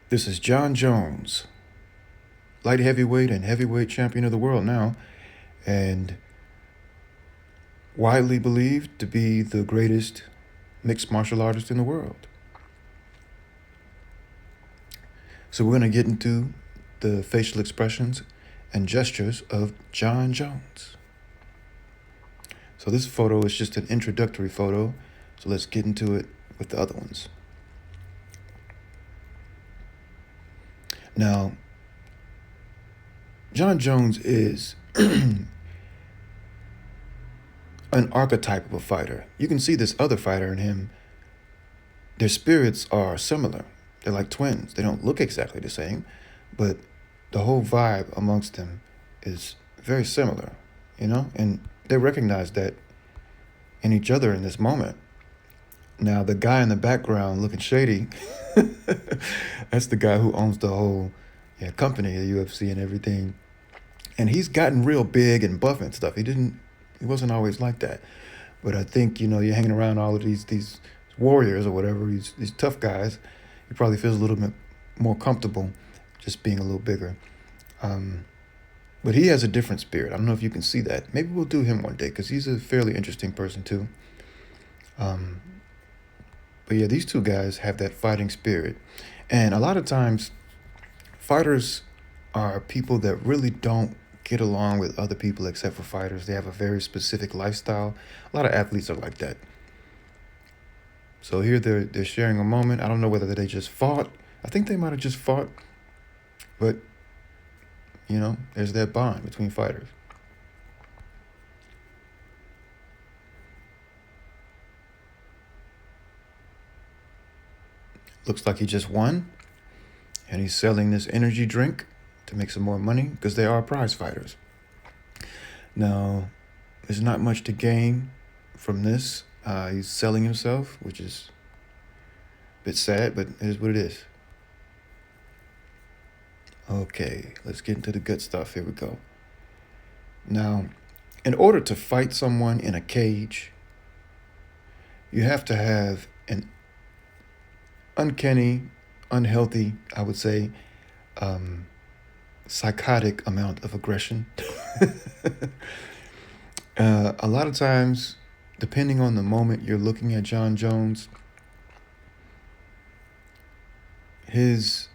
This is John Jones, light heavyweight and heavyweight champion of the world now, and widely believed to be the greatest mixed martial artist in the world. So we're going to get into the facial expressions and gestures of John Jones. So this photo is just an introductory photo, so let's get into it with the other ones. Now, John Jones is an archetype of a fighter. You can see this other fighter in him. Their spirits are similar. They're like twins. They don't look exactly the same, but the whole vibe amongst them is very similar, and they recognize that in each other in this moment. Now, the guy in the background looking shady, that's the guy who owns the whole company, the UFC and everything. And he's gotten real big and buff and stuff. He wasn't always like that. But I think, you're hanging around all of these warriors or whatever, these tough guys, he probably feels a little bit more comfortable just being a little bigger. But he has a different spirit. I don't know if you can see that. Maybe we'll do him one day because he's a fairly interesting person too. But yeah, these two guys have that fighting spirit. And a lot of times, fighters are people that really don't get along with other people except for fighters. They have a very specific lifestyle. A lot of athletes are like that. So here they're sharing a moment. I don't know whether they just fought. I think they might have just fought. But, there's that bond between fighters. Looks like he just won. And he's selling this energy drink to make some more money because they are prize fighters. Now, there's not much to gain from this. He's selling himself, which is a bit sad, but it is what it is. Okay, let's get into the good stuff. Here we go. Now, in order to fight someone in a cage, you have to have an uncanny, unhealthy, I would say, psychotic amount of aggression. A lot of times, depending on the moment you're looking at John Jones, his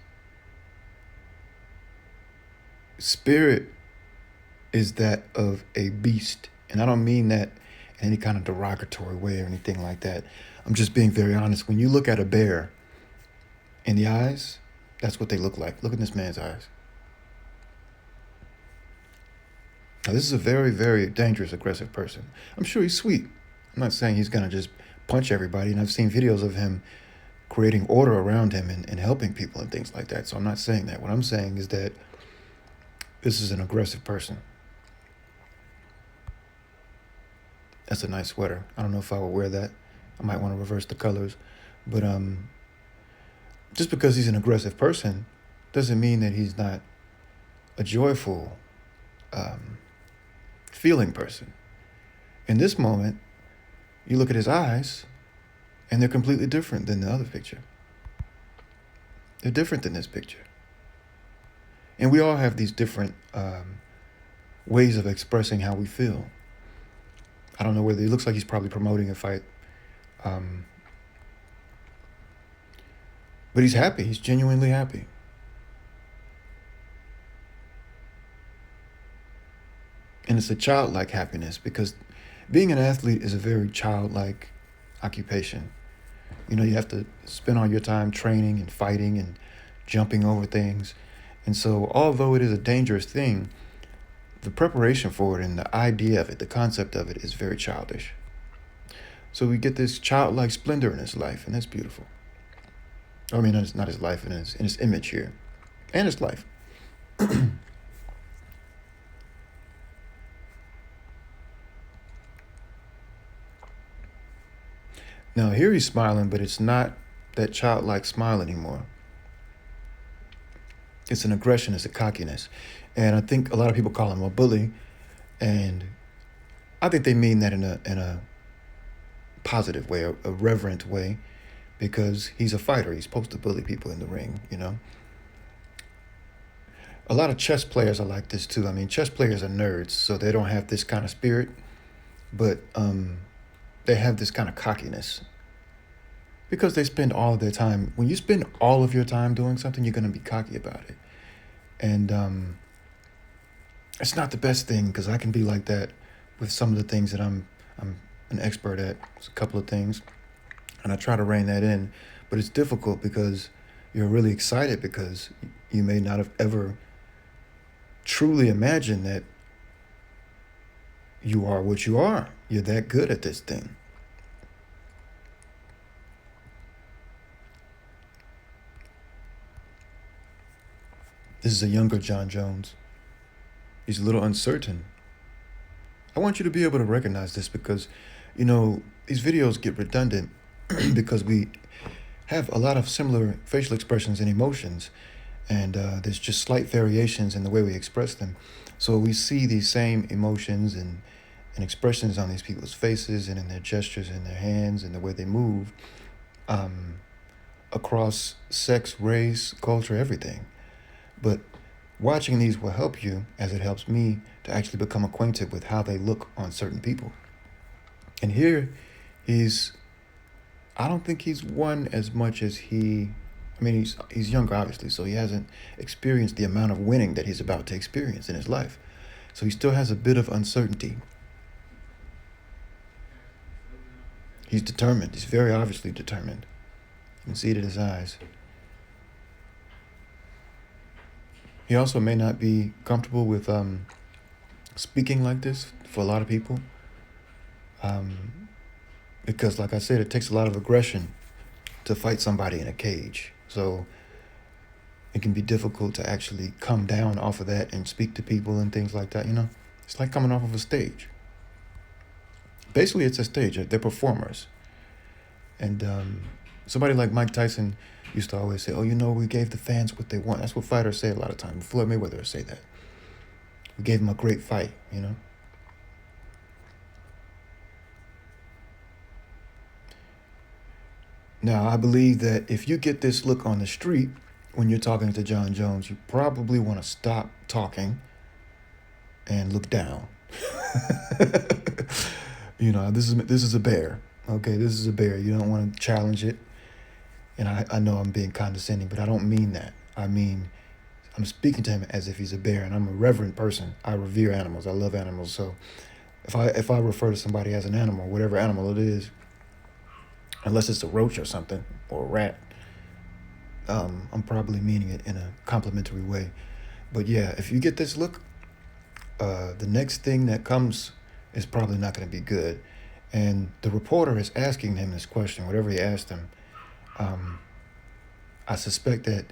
spirit is that of a beast. And I don't mean that in any kind of derogatory way or anything like that. I'm just being very honest. When you look at a bear in the eyes, that's what they look like. Look at this man's eyes. Now, this is a very, very dangerous, aggressive person. I'm sure he's sweet. I'm not saying he's going to just punch everybody. And I've seen videos of him creating order around him and helping people and things like that. So I'm not saying that. What I'm saying is that this is an aggressive person. That's a nice sweater. I don't know if I will wear that. I might want to reverse the colors. But just because he's an aggressive person doesn't mean that he's not a joyful, feeling person. In this moment, you look at his eyes, and they're completely different than the other picture. They're different than this picture. And we all have these different ways of expressing how we feel. I don't know whether it looks like he's probably promoting a fight. But he's happy. He's genuinely happy. And it's a childlike happiness because being an athlete is a very childlike occupation. You have to spend all your time training and fighting and jumping over things. And so although it is a dangerous thing, the preparation for it and the idea of it, the concept of it is very childish. So we get this childlike splendor in his life, and that's beautiful. I mean, it's not his life, in his image here, and his life. Now, here he's smiling, but it's not that childlike smile anymore. It's an aggression, it's a cockiness. And I think a lot of people call him a bully, and I think they mean that in a positive way, a reverent way, because he's a fighter. He's supposed to bully people in the ring. A lot of chess players are like this too. I mean, chess players are nerds, so they don't have this kind of spirit, but they have this kind of cockiness because they spend all of their time. When you spend all of your time doing something, you're going to be cocky about it, and it's not the best thing because I can be like that with some of the things that I'm an expert at. It's a couple of things, and I try to rein that in, but it's difficult because you're really excited because you may not have ever truly imagined that you are what you are. You're that good at this thing. This is a younger John Jones. He's a little uncertain. I want you to be able to recognize this because, these videos get redundant because we have a lot of similar facial expressions and emotions, and there's just slight variations in the way we express them. So we see these same emotions and expressions on these people's faces and in their gestures and their hands and the way they move um, across sex, race, culture, everything. But watching these will help you as it helps me to actually become acquainted with how they look on certain people. And here, he's, I don't think he's won as much as I mean, he's younger, obviously, so he hasn't experienced the amount of winning that he's about to experience in his life. So he still has a bit of uncertainty. He's determined. He's very obviously determined. You can see it in his eyes. He also may not be comfortable with speaking like this for a lot of people, because, like I said, it takes a lot of aggression to fight somebody in a cage. So it can be difficult to actually come down off of that and speak to people and things like that. It's like coming off of a stage. Basically, it's a stage. They're performers, and somebody like Mike Tyson used to always say, "Oh, we gave the fans what they want." That's what fighters say a lot of times. Floyd Mayweather will say that. We gave him a great fight. Now, I believe that if you get this look on the street when you're talking to John Jones, you probably want to stop talking and look down. This is a bear. Okay, this is a bear. You don't want to challenge it. And I know I'm being condescending, but I don't mean that. I mean, I'm speaking to him as if he's a bear, and I'm a reverent person. I revere animals. I love animals. So if I refer to somebody as an animal, whatever animal it is, unless it's a roach or something or a rat, I'm probably meaning it in a complimentary way. But yeah, if you get this look, the next thing that comes is probably not going to be good. And the reporter is asking him this question, whatever he asked him. I suspect that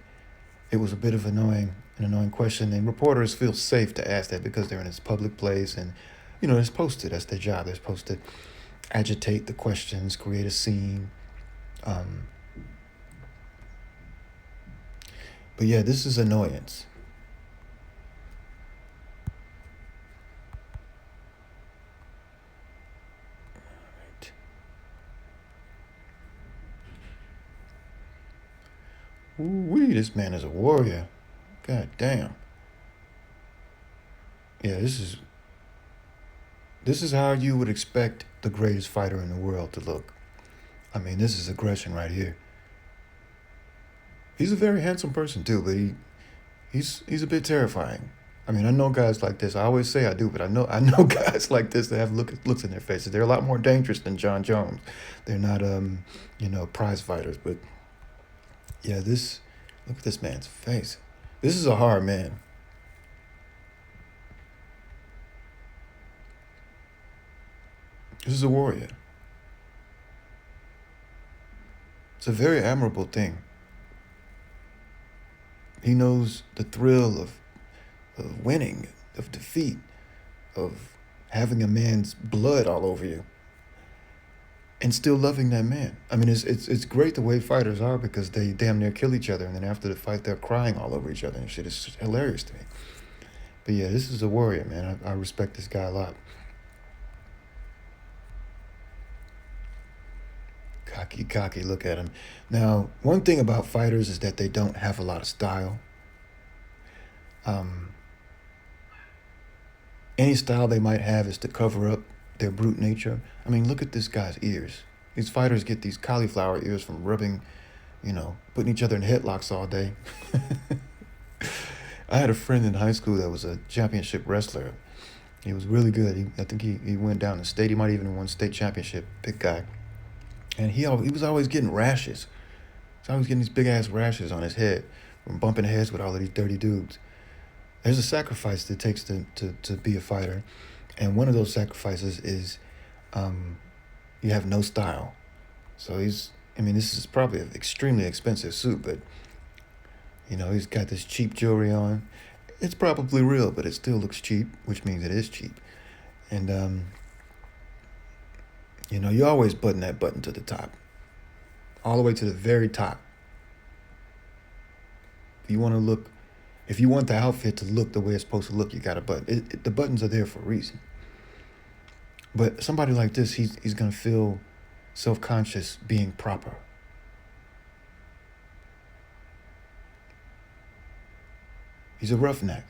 it was a bit of an annoying question, and reporters feel safe to ask that because they're in this public place, and they're supposed to. That's their job. They're supposed to agitate the questions, create a scene. But yeah, this is annoyance. Ooh-wee, this man is a warrior. God damn. Yeah, this is how you would expect the greatest fighter in the world to look. I mean, this is aggression right here. He's a very handsome person too, but he's a bit terrifying. I mean, I know guys like this. I always say I do, but I know guys like this that have looks in their faces. They're a lot more dangerous than John Jones. They're not prize fighters, but yeah, look at this man's face. This is a hard man. This is a warrior. It's a very admirable thing. He knows the thrill of winning, of defeat, of having a man's blood all over you, and still loving that man. I mean, it's great the way fighters are because they damn near kill each other, and then after the fight, they're crying all over each other and shit. It's hilarious to me. But yeah, this is a warrior, man. I respect this guy a lot. Cocky, look at him. Now, one thing about fighters is that they don't have a lot of style. Um, any style they might have is to cover up their brute nature. I mean, look at this guy's ears. These fighters get these cauliflower ears from rubbing, putting each other in headlocks all day. I had a friend in high school that was a championship wrestler. He was really good. I think he went down to state. He might even won state championship. Big guy. And he was always getting rashes. He's always getting these big ass rashes on his head from bumping heads with all of these dirty dudes. There's a sacrifice that it takes to be a fighter. And one of those sacrifices is you have no style. So this is probably an extremely expensive suit, but he's got this cheap jewelry on. It's probably real, but it still looks cheap, which means it is cheap. And you always button that button to the top, all the way to the very top. If you want the outfit to look the way it's supposed to look, you got a button. The buttons are there for a reason. But somebody like this, he's gonna feel self-conscious being proper. He's a roughneck.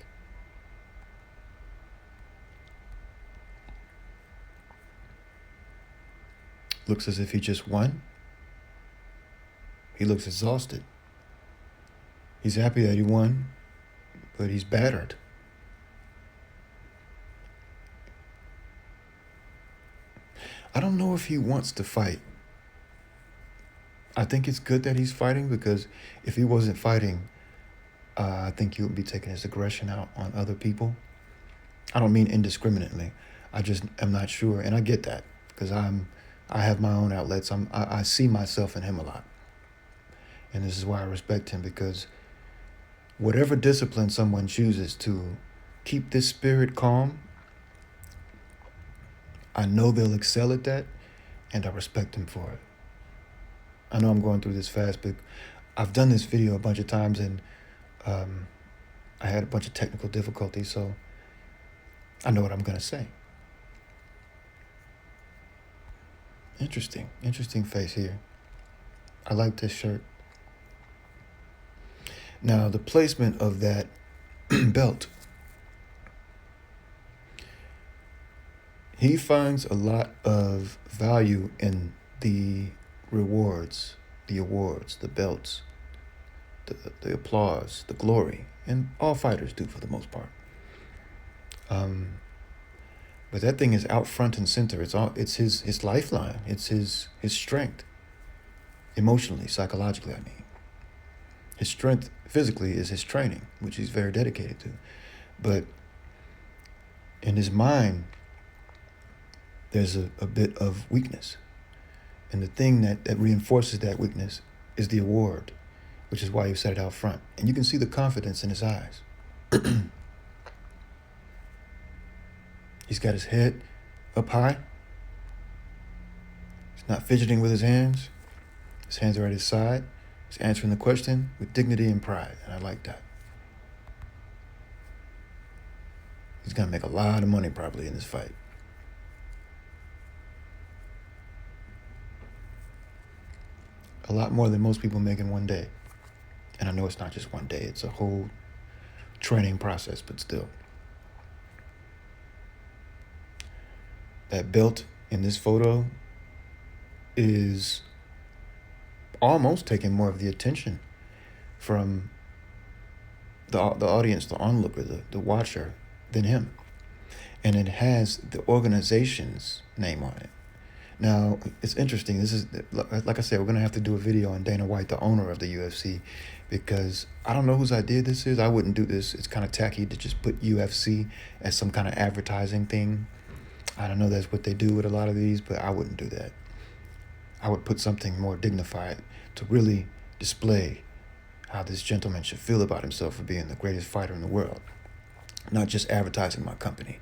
Looks as if he just won. He looks exhausted. He's happy that he won, but he's battered. I don't know if he wants to fight. I think it's good that he's fighting, because if he wasn't fighting, I think he would be taking his aggression out on other people. I don't mean indiscriminately. I just am not sure, and I get that, because I have my own outlets. I see myself in him a lot, and this is why I respect him, because whatever discipline someone chooses to keep this spirit calm, I know they'll excel at that, and I respect them for it. I know I'm going through this fast, but I've done this video a bunch of times, and I had a bunch of technical difficulties, so I know what I'm going to say. Interesting face here. I like this shirt. Now, the placement of that belt. He finds a lot of value in the rewards, the awards, the belts, the applause, the glory, and all fighters do for the most part. But that thing is out front and center. It's his lifeline. It's his strength, emotionally, psychologically. I mean, his strength physically is his training, which he's very dedicated to. But in his mind, there's a bit of weakness. And the thing that reinforces that weakness is the award, which is why you set it out front. And you can see the confidence in his eyes. He's got his head up high. He's not fidgeting with his hands. His hands are at his side. He's answering the question with dignity and pride, and I like that. He's gonna make a lot of money probably in this fight. A lot more than most people make in one day. And I know it's not just one day, it's a whole training process, but still. That belt in this photo is almost taking more of the attention from the audience, the onlooker, the watcher, than him. And it has the organization's name on it. Now, it's interesting. This is, like I said, we're going to have to do a video on Dana White, the owner of the UFC, because I don't know whose idea this is. I wouldn't do this. It's kind of tacky to just put UFC as some kind of advertising thing. I don't know that's what they do with a lot of these, but I wouldn't do that. I would put something more dignified to really display how this gentleman should feel about himself for being the greatest fighter in the world. Not just advertising my company,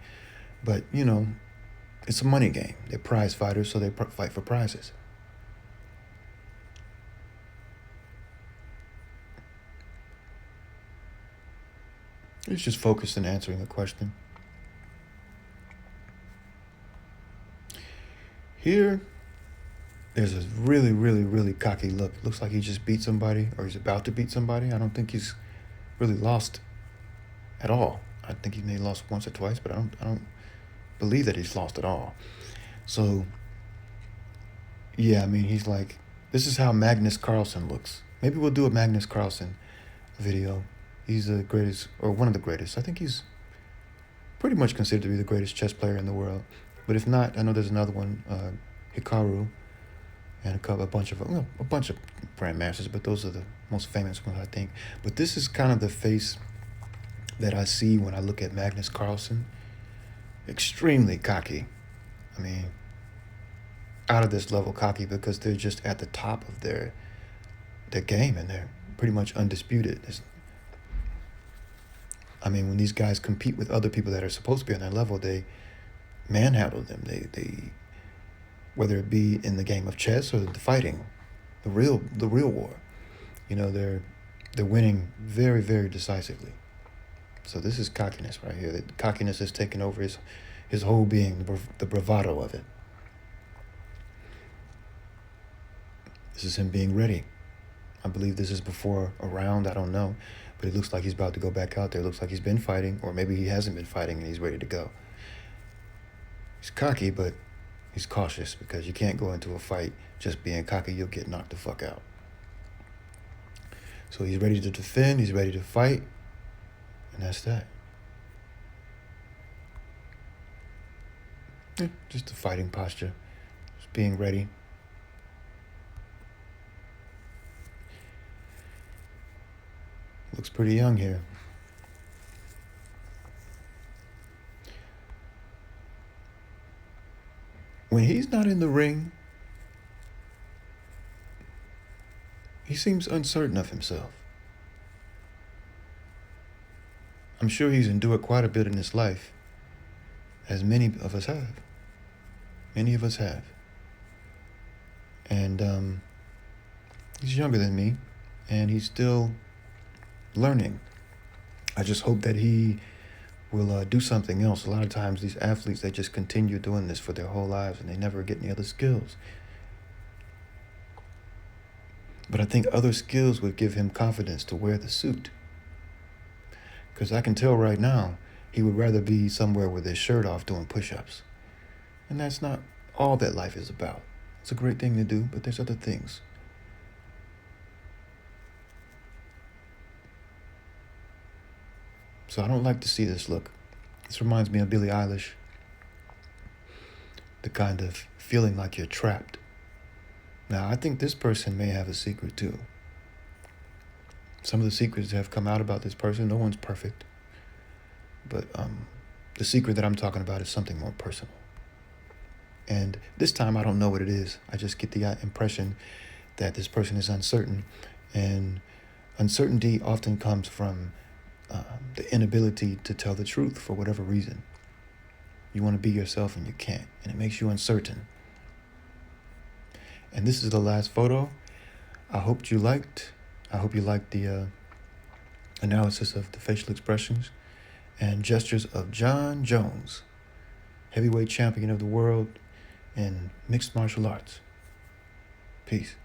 but, it's a money game. They're prize fighters, so they fight for prizes. He's just focused on answering a question. Here, there's a really, really, really cocky look. Looks like he just beat somebody, or he's about to beat somebody. I don't think he's really lost at all. I think he may have lost once or twice, but I don't believe that he's lost at all. So yeah, I mean, he's like, this is how Magnus Carlsen looks. Maybe we'll do a Magnus Carlsen video. He's the greatest, or one of the greatest. I think he's pretty much considered to be the greatest chess player in the world. But if not, I know there's another one, Hikaru, and a bunch of grandmasters, but those are the most famous ones, I think. But this is kind of the face that I see when I look at Magnus Carlsen. Extremely cocky. I mean, out of this level cocky, because they're just at the top of their game, and they're pretty much undisputed. I mean, when these guys compete with other people that are supposed to be on that level, they manhandle them. They whether it be in the game of chess or the fighting, the real war, they're winning very, very decisively. So this is cockiness right here. The cockiness has taken over his whole being, the bravado of it. This is him being ready. I believe this is before a round, I don't know. But it looks like he's about to go back out there. It looks like he's been fighting, or maybe he hasn't been fighting and he's ready to go. He's cocky, but he's cautious, because you can't go into a fight just being cocky. You'll get knocked the fuck out. So he's ready to defend, he's ready to fight, and that's that. Just a fighting posture, just being ready. Looks pretty young here. When he's not in the ring, he seems uncertain of himself. I'm sure he's endured quite a bit in his life, as many of us have. Many of us have. And he's younger than me, and he's still learning. I just hope that he will do something else. A lot of times these athletes, they just continue doing this for their whole lives, and they never get any other skills. But I think other skills would give him confidence to wear the suit. Because I can tell right now, he would rather be somewhere with his shirt off doing push-ups. And that's not all that life is about. It's a great thing to do, but there's other things. So I don't like to see this look. This reminds me of Billie Eilish. The kind of feeling like you're trapped. Now, I think this person may have a secret too. Some of the secrets that have come out about this person, no one's perfect. But the secret that I'm talking about is something more personal. And this time I don't know what it is. I just get the impression that this person is uncertain. And uncertainty often comes from the inability to tell the truth for whatever reason. You want to be yourself and you can't. And it makes you uncertain. And this is the last photo. I hope you liked the analysis of the facial expressions and gestures of Jon Jones, heavyweight champion of the world in mixed martial arts. Peace.